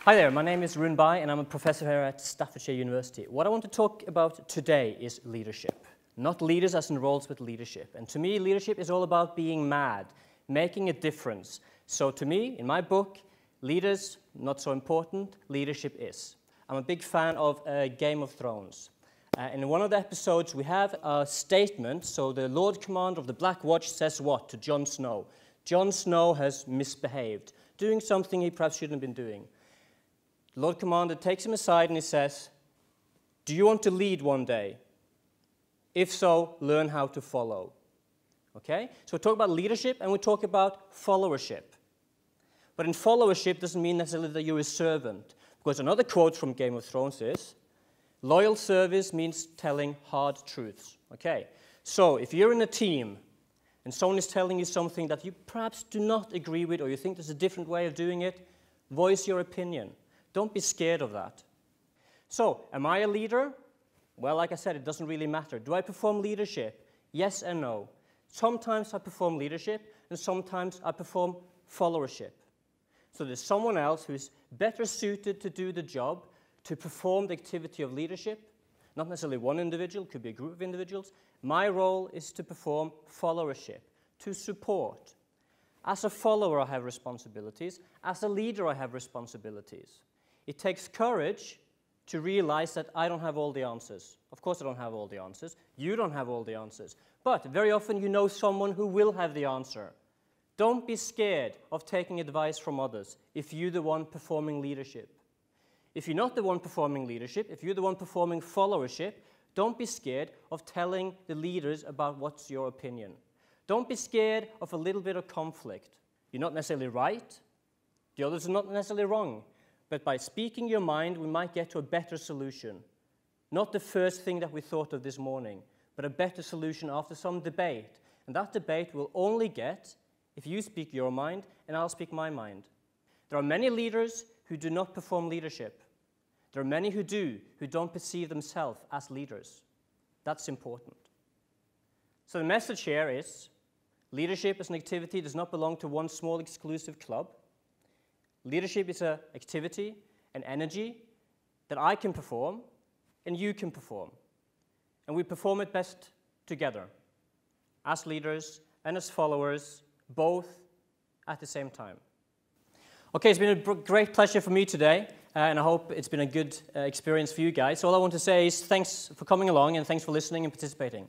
Hi there, my name is Rune Bai and I'm a professor here at Staffordshire University. What I want to talk about today is leadership. Not leaders as in roles, but leadership. And to me, leadership is all about being mad, making a difference. So to me, in my book, leaders, not so important, leadership is. I'm a big fan of Game of Thrones. In one of the episodes, we have a statement. So the Lord Commander of the Black Watch says what to Jon Snow? Jon Snow has misbehaved, doing something he perhaps shouldn't have been doing. The Lord Commander takes him aside and he says, do you want to lead one day? If so, learn how to follow. Okay? So we talk about leadership and we talk about followership. But in followership doesn't mean necessarily that you're a servant. Because another quote from Game of Thrones is, loyal service means telling hard truths. Okay? So if you're in a team and someone is telling you something that you perhaps do not agree with or you think there's a different way of doing it, voice your opinion. Don't be scared of that. So, am I a leader? Well, like I said, it doesn't really matter. Do I perform leadership? Yes and no. Sometimes I perform leadership, and sometimes I perform followership. So there's someone else who's better suited to do the job, to perform the activity of leadership. Not necessarily one individual, could be a group of individuals. My role is to perform followership, to support. As a follower, I have responsibilities. As a leader, I have responsibilities. It takes courage to realize that I don't have all the answers. Of course I don't have all the answers. You don't have all the answers. But very often you know someone who will have the answer. Don't be scared of taking advice from others if you're the one performing leadership. If you're not the one performing leadership, if you're the one performing followership, don't be scared of telling the leaders about what's your opinion. Don't be scared of a little bit of conflict. You're not necessarily right. The others are not necessarily wrong. But by speaking your mind, we might get to a better solution. Not the first thing that we thought of this morning, but a better solution after some debate. And that debate we'll only get if you speak your mind and I'll speak my mind. There are many leaders who do not perform leadership. There are many who do, who don't perceive themselves as leaders. That's important. So the message here is, leadership as an activity does not belong to one small exclusive club. Leadership is an activity, an energy that I can perform and you can perform. And we perform it best together, as leaders and as followers, both at the same time. Okay, it's been a great pleasure for me today, and I hope it's been a good experience for you guys. So all I want to say is thanks for coming along and thanks for listening and participating.